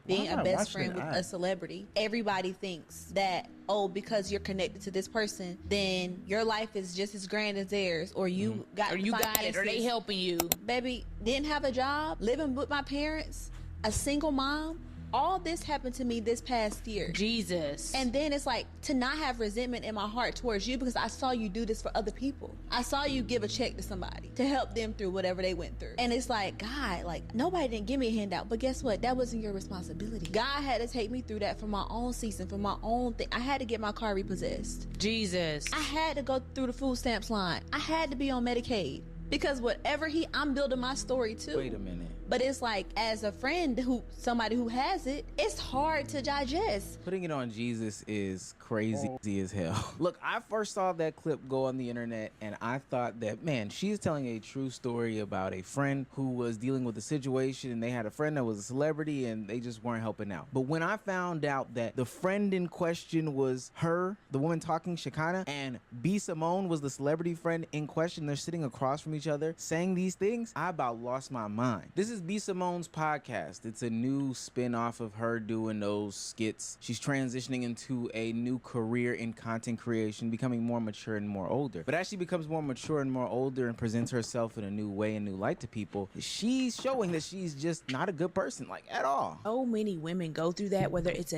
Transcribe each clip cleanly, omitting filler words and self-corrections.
being a best friend with a celebrity. Everybody thinks that, oh, because you're connected to this person, then your life is just as grand as theirs, or you got it, or they helping you. Baby, didn't have a job, living with my parents, a single mom. All this happened to me this past year. Jesus. And then it's like, to not have resentment in my heart towards you because I saw you do this for other people. I saw you give a check to somebody to help them through whatever they went through. And it's like, God, like, nobody didn't give me a handout, but guess what? That wasn't your responsibility. God had to take me through that for my own season, for my own thing. I had to get my car repossessed. Jesus. I had to go through the food stamps line. I had to be on Medicaid. Because whatever I'm building my story too. Wait a minute. But it's like, as a friend, somebody who has it, it's hard to digest. Putting it on Jesus is crazy as hell. Look, I first saw that clip go on the internet and I thought that, man, she's telling a true story about a friend who was dealing with a situation and they had a friend that was a celebrity and they just weren't helping out. But when I found out that the friend in question was her, the woman talking, Shekinah, and B. Simone was the celebrity friend in question, they're sitting across from each other saying these things, I about lost my mind. This is B. Simone's podcast. It's a new spin-off of her doing those skits. She's transitioning into a new career in content creation, becoming more mature and more older. But as she becomes more mature and more older and presents herself in a new way and new light to people, she's showing that she's just not a good person, like, at all. So many women go through that, whether it's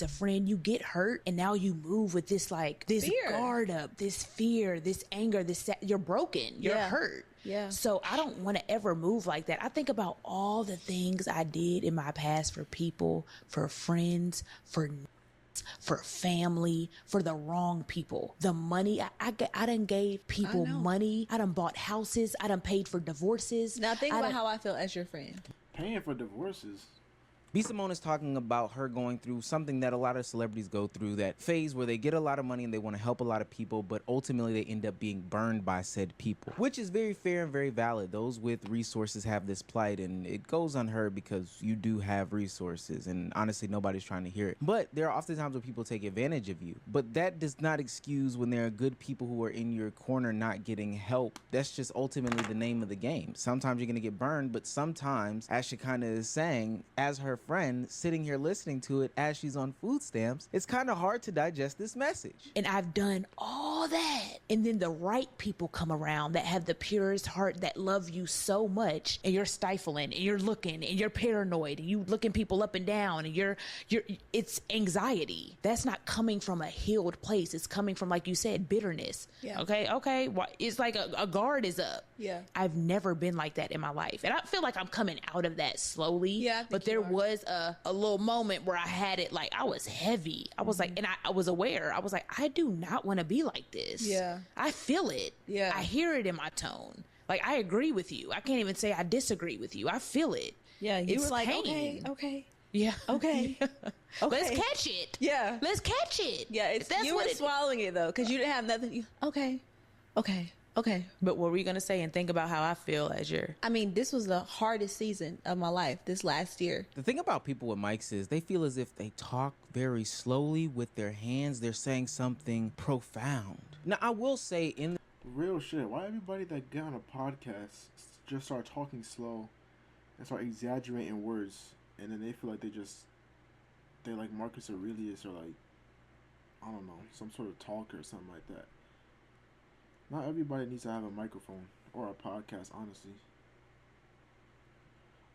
a friend, you get hurt and now you move with this fear. Guard up, this fear, this anger, you're broken, you're hurt. Yeah. So I don't want to ever move like that. I think about all the things I did in my past for people, for friends, for family, for the wrong people. The money, I done gave people money. I done bought houses. I done paid for divorces. Now think about how I feel as your friend. Paying for divorces. B. Simone is talking about her going through something that a lot of celebrities go through, that phase where they get a lot of money and they want to help a lot of people, but ultimately they end up being burned by said people, which is very fair and very valid. Those with resources have this plight, and it goes unheard because you do have resources, and honestly, nobody's trying to hear it. But there are often times where people take advantage of you, but that does not excuse when there are good people who are in your corner not getting help. That's just ultimately the name of the game. Sometimes you're going to get burned, but sometimes, as she kind of is saying, as her friend sitting here listening to it as she's on food stamps, it's kind of hard to digest this message. And I've done all that, and then the right people come around that have the purest heart, that love you so much, and you're stifling and you're looking and you're paranoid and you looking people up and down, and it's anxiety. That's not coming from a healed place. It's coming from, like you said, bitterness. Yeah. Okay. It's like a guard is up. Yeah. I've never been like that in my life, and I feel like I'm coming out of that slowly. Yeah, but there was a little moment where I had it, like I was heavy. I was like, and I was aware. I was like, I do not want to be like this. Yeah. I feel it. Yeah. I hear it in my tone. Like, I agree with you. I can't even say I disagree with you. I feel it. Yeah. You It's were like, pain. okay. Yeah. Okay. Okay. Let's catch it. Yeah. Let's catch it. Yeah. You were swallowing it though, because you didn't have nothing. Okay. But what were you going to say, and think about how I feel as I mean, this was the hardest season of my life this last year. The thing about people with mics is they feel as if they talk very slowly with their hands. They're saying something profound. Now, I will say in Real shit. Why everybody that get on a podcast just start talking slow and start exaggerating words, and then they feel like they're like Marcus Aurelius, or like, I don't know, some sort of talker or something like that. Not everybody needs to have a microphone or a podcast, honestly.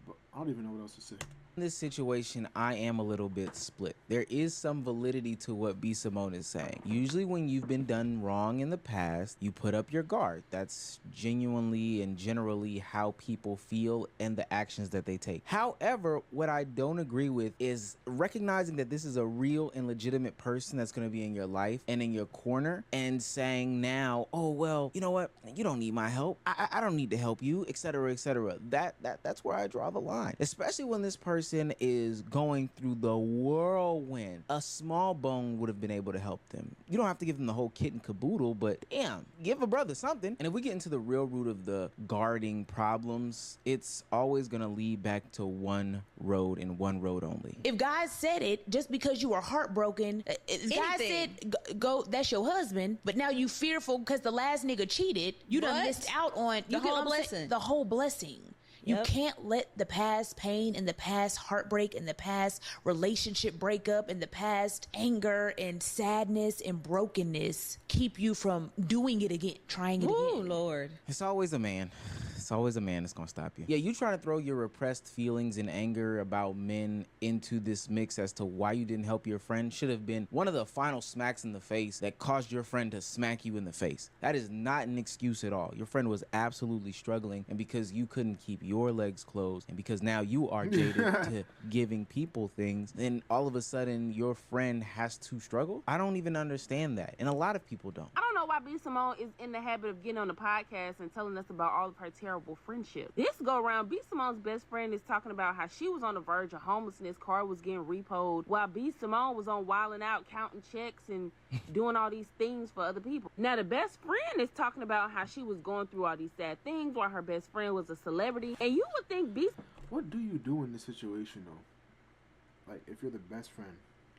But I don't even know what else to say. In this situation, I am a little bit split. There is some validity to what B. Simone is saying. Usually when you've been done wrong in the past, you put up your guard. That's genuinely and generally how people feel and the actions that they take. However, what I don't agree with is recognizing that this is a real and legitimate person that's going to be in your life and in your corner, and saying now, oh, well, you know what? You don't need my help. I don't need to help you, etc., etc. That's where I draw the line, especially when this person is going through the whirlwind. A small bone would have been able to help them. You don't have to give them the whole kit and caboodle, but damn, give a brother something. And if we get into the real root of the guarding problems, it's always going to lead back to one road and one road only. If God said it, just because you were heartbroken, God said, go, that's your husband, but now you fearful because the last nigga cheated, you done missed out on the whole blessing. The whole blessing. You Yep. can't let the past pain and the past heartbreak and the past relationship breakup and the past anger and sadness and brokenness keep you from doing it again, trying it Oh, again. Lord. It's always a man. It's always a man that's gonna stop you. Yeah, you trying to throw your repressed feelings and anger about men into this mix as to why you didn't help your friend should have been one of the final smacks in the face that caused your friend to smack you in the face. That is not an excuse at all. Your friend was absolutely struggling, and because you couldn't keep your legs closed, and because now you are jaded to giving people things, then all of a sudden your friend has to struggle. I don't even understand that, and a lot of people don't. I don't know why B. Simone is in the habit of getting on the podcast and telling us about all of her terrible friendships. This go around, B. Simone's best friend is talking about how she was on the verge of homelessness, car was getting repoed, while B. Simone was on wilding out, counting checks and doing all these things for other people. Now the best friend is talking about how she was going through all these sad things while her best friend was a celebrity. And you would think B. What do you do in this situation though? Like, if you're the best friend,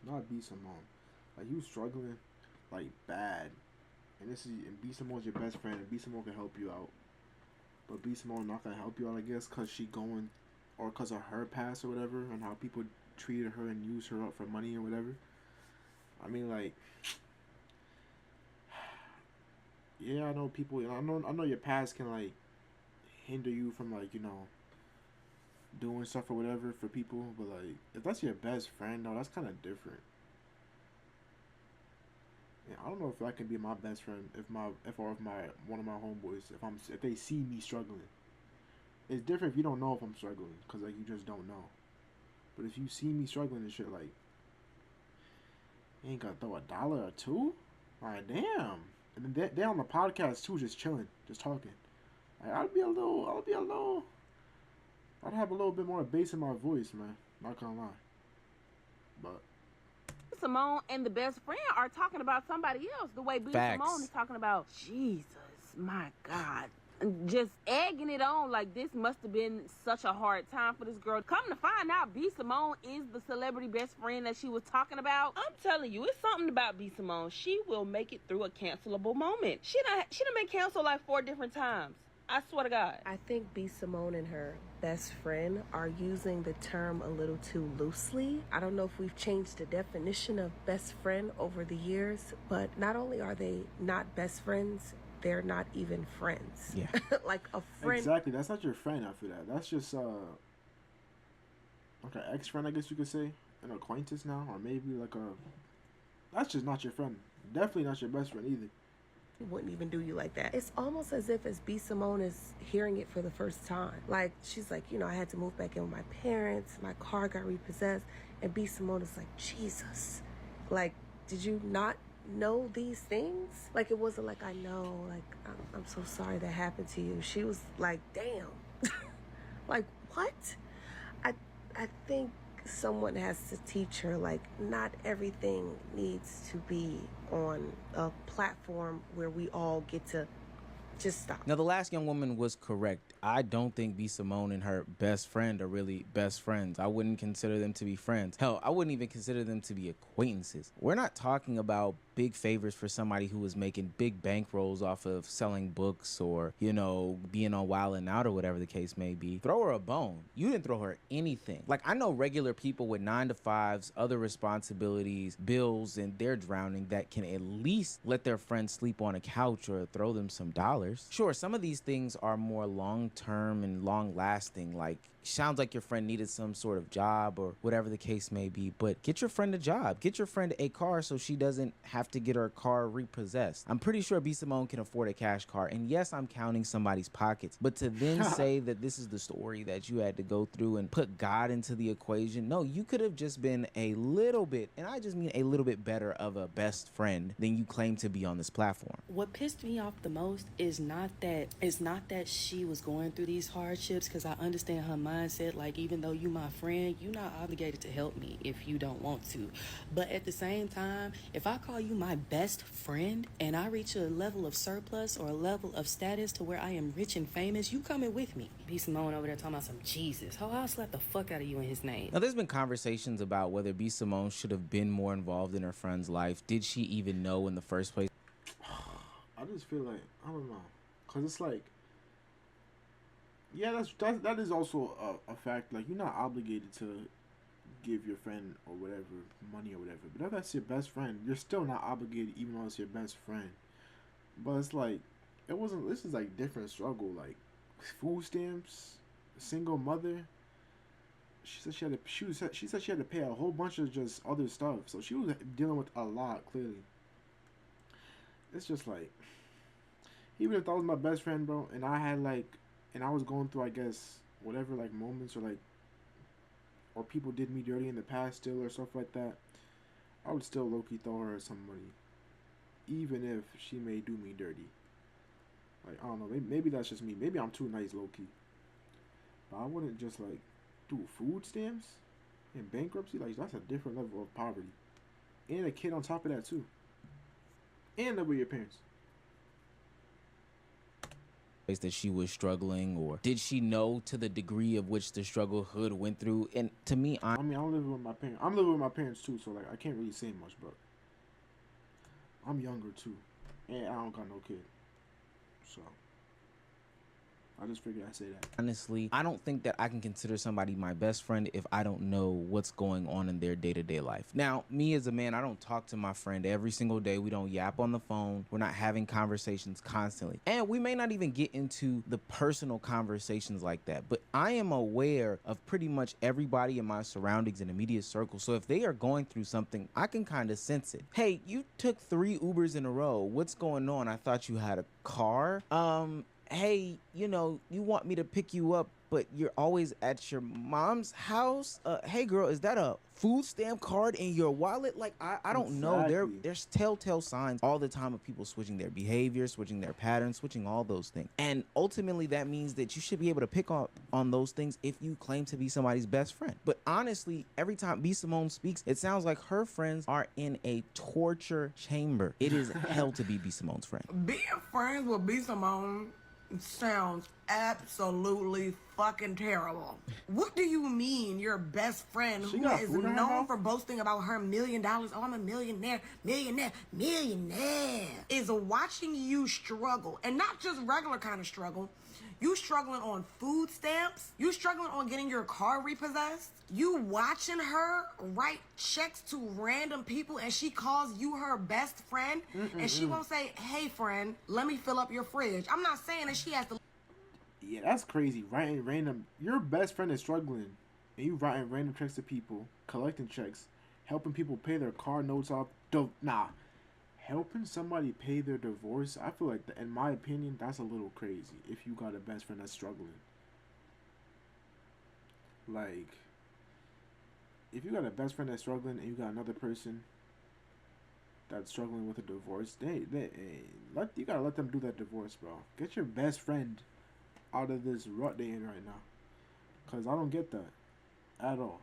not B. Simone, like you struggling, like bad, and B. Simone's your best friend, and B. Simone can help you out, but B. Simone not gonna help you out, I guess, cause she going, or cause of her past or whatever, and how people treated her and used her up for money or whatever. I mean, like, yeah, I know people. I know your past can like hinder you from like doing stuff or whatever for people, but like if that's your best friend, no, that's kind of different. Yeah, I don't know if I can be my best friend if one of my homeboys if they see me struggling. It's different if you don't know if I'm struggling, cause like you just don't know. But if you see me struggling and shit, like you ain't gotta throw $1 or $2. Like damn, and then they on the podcast too, just chilling, just talking. Like, I'd have a little bit more bass in my voice, man. Not gonna lie. But Simone and the best friend are talking about somebody else the way B. Facts. Simone is talking about Jesus, my God. Just egging it on like this must have been such a hard time for this girl. Come to find out, B. Simone is the celebrity best friend that she was talking about. I'm telling you, it's something about B. Simone. She will make it through a cancelable moment. She done been canceled like 4 different times. I swear to God. I think B. Simone and her best friend are using the term a little too loosely. I don't know if we've changed the definition of best friend over the years, but not only are they not best friends, they're not even friends. Yeah. Like a friend. exactly, that's not your friend after that. That's just like an ex-friend, I guess you could say, an acquaintance now, or maybe like that's just not your friend. Definitely not your best friend either. Wouldn't even do you like that. It's almost as if as B. Simone is hearing it for the first time. Like, she's like, I had to move back in with my parents, my car got repossessed, and B. Simone is like, Jesus, like, did you not know these things? Like, it wasn't like, I know, like, I'm so sorry that happened to you. She was like, damn. Like, what? I think someone has to teach her, like, not everything needs to be on a platform where we all get to just stop. Now, the last young woman was correct. I don't think B. Simone and her best friend are really best friends. I wouldn't consider them to be friends. Hell, I wouldn't even consider them to be acquaintances. We're not talking about big favors for somebody who was making big bankrolls off of selling books or, being on Wild 'N Out or whatever the case may be. Throw her a bone. You didn't throw her anything. Like, I know regular people with 9-to-5s, other responsibilities, bills, and they're drowning that can at least let their friend sleep on a couch or throw them some dollars. Sure, some of these things are more long-term and long-lasting, like sounds like your friend needed some sort of job or whatever the case may be, but get your friend a job. Get your friend a car so she doesn't have to get her car repossessed. I'm pretty sure B. Simone can afford a cash car, and yes, I'm counting somebody's pockets, but to then say that this is the story that you had to go through and put God into the equation, no, you could have just been a little bit, and I just mean a little bit better of a best friend than you claim to be on this platform. What pissed me off the most is not that she was going through these hardships, because I understand her mindset. Like, even though you my friend, you're not obligated to help me if you don't want to. But at the same time, if I call you my best friend and I reach a level of surplus or a level of status to where I am rich and famous, you coming with me. B. Simone over there talking about some Jesus. How I'll slap the fuck out of you in his name. Now, there's been conversations about whether B. Simone should have been more involved in her friend's life. Did she even know in the first place? I just feel like, I don't know, cause it's like Yeah, that is also a fact. Like, you're not obligated to give your friend or whatever money or whatever. But if that's your best friend, you're still not obligated, even though it's your best friend. But it's like, it wasn't. This is like different struggle. Like food stamps, single mother. She said she said she had to pay a whole bunch of just other stuff. So she was dealing with a lot. Clearly, it's just like, even if that was my best friend, bro, and I had like, and I was going through, I guess, whatever like moments or like, or people did me dirty in the past still or stuff like that, I would still low key throw her some money, even if she may do me dirty. Like, I don't know, maybe that's just me. Maybe I'm too nice low key, but I wouldn't just like do food stamps and bankruptcy. Like, that's a different level of poverty, and a kid on top of that too, and live with your parents. That she was struggling, or did she know to the degree of which the struggle hood went through? And to me, I mean, I'm living with my parents. I'm living with my parents too, so like I can't really say much, but I'm younger too, and I don't got no kid, so I just figured I'd say that. honestly, I don't think that I can consider somebody my best friend if I don't know what's going on in their day-to-day life. Now, me as a man, I don't talk to my friend every single day. We don't yap on the phone. We're not having conversations constantly. And we may not even get into the personal conversations like that. But I am aware of pretty much everybody in my surroundings and immediate circle. So if they are going through something, I can kind of sense it. Hey, you took 3 Ubers in a row. What's going on? I thought you had a car. Hey, you know, you want me to pick you up, but you're always at your mom's house. Hey girl, is that a food stamp card in your wallet? Like, I don't know. There's telltale signs all the time of people switching their behavior, switching their patterns, switching all those things. And ultimately that means that you should be able to pick on those things if you claim to be somebody's best friend. But honestly, every time B. Simone speaks, it sounds like her friends are in a torture chamber. It is hell to be B. Simone's friend. Being friends with B. Simone sounds absolutely fucking terrible. What do you mean your best friend, who is known for boasting about her $1 million, oh, I'm a millionaire, is watching you struggle, and not just regular kind of struggle. You struggling on food stamps, you struggling on getting your car repossessed, you watching her write checks to random people, and she calls you her best friend, and she won't say, hey friend, let me fill up your fridge. I'm not saying that she has to. Yeah, that's crazy. Writing random, your best friend is struggling, and you writing random checks to people, collecting checks, helping people pay their car notes off. Helping somebody pay their divorce, I feel like, in my opinion, that's a little crazy if you got a best friend that's struggling. Like, if you got a best friend that's struggling and you got another person that's struggling with a divorce, you gotta let them do that divorce, bro. Get your best friend out of this rut they in right now. Because I don't get that at all.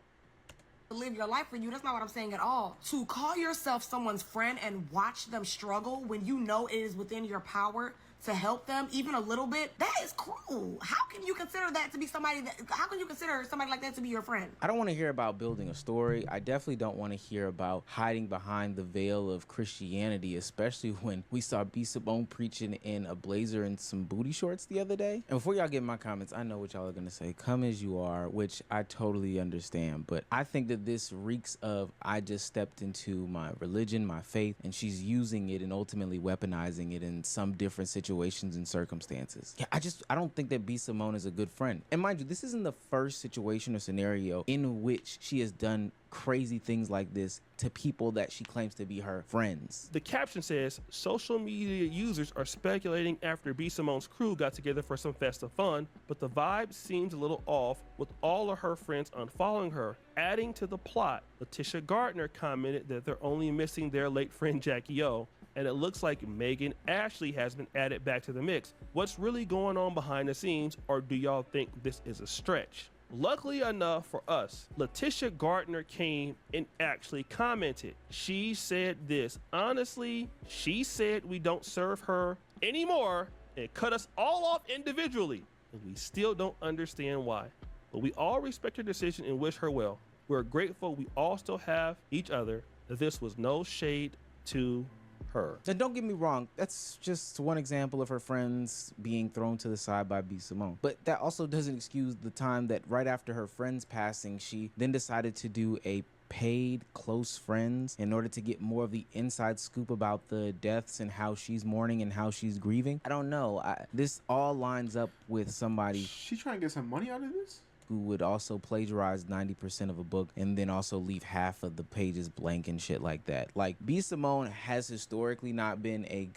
Live your life for you. That's not what I'm saying at all. To call yourself someone's friend and watch them struggle when you know it is within your power to help them even a little bit, that is cruel. How can you consider that to be how can you consider somebody like that to be your friend? I don't want to hear about building a story. I definitely don't want to hear about hiding behind the veil of Christianity, especially when we saw B. Simone preaching in a blazer and some booty shorts the other day. And before y'all get my comments, I know what y'all are going to say. Come as you are, which I totally understand. But I think that this reeks of, I just stepped into my religion, my faith, and she's using it and ultimately weaponizing it in some different situations and circumstances. Yeah, I don't think that B. Simone is a good friend. And mind you, this isn't the first situation or scenario in which she has done crazy things like this to people that she claims to be her friends. The caption says, social media users are speculating after B. Simone's crew got together for some festive fun, but the vibe seems a little off with all of her friends unfollowing her. Adding to the plot, Letitia Gardner commented that they're only missing their late friend Jackie O, and it looks like Megan Ashley has been added back to the mix. What's really going on behind the scenes, or do y'all think this is a stretch? Luckily enough for us, Letitia Gardner came and actually commented. She said this, honestly, she said we don't serve her anymore and cut us all off individually, and we still don't understand why. But we all respect her decision and wish her well. We're grateful we all still have each other. This was no shade to her. And don't get me wrong, that's just one example of her friends being thrown to the side by B. Simone. But that also doesn't excuse the time that right after her friend's passing, she then decided to do a paid close friends in order to get more of the inside scoop about the deaths and how she's mourning and how she's grieving. I don't know. This all lines up with somebody She trying to get some money out of this? who would also plagiarize 90% of a book and then also leave half of the pages blank and shit like that. Like, B. Simone has historically not been a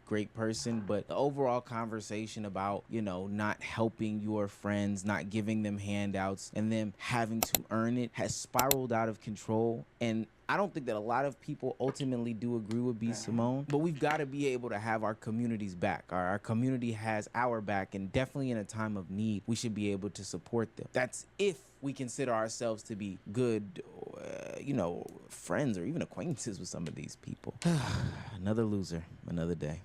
great person, but the overall conversation about, you know, not helping your friends, not giving them handouts, and them having to earn it has spiraled out of control. And I don't think that a lot of people ultimately do agree with B. Simone, but we've got to be able to have our communities back. Our community has our back, and definitely in a time of need, we should be able to support them. That's if we consider ourselves to be good, you know, friends or even acquaintances with some of these people. Another loser, another day.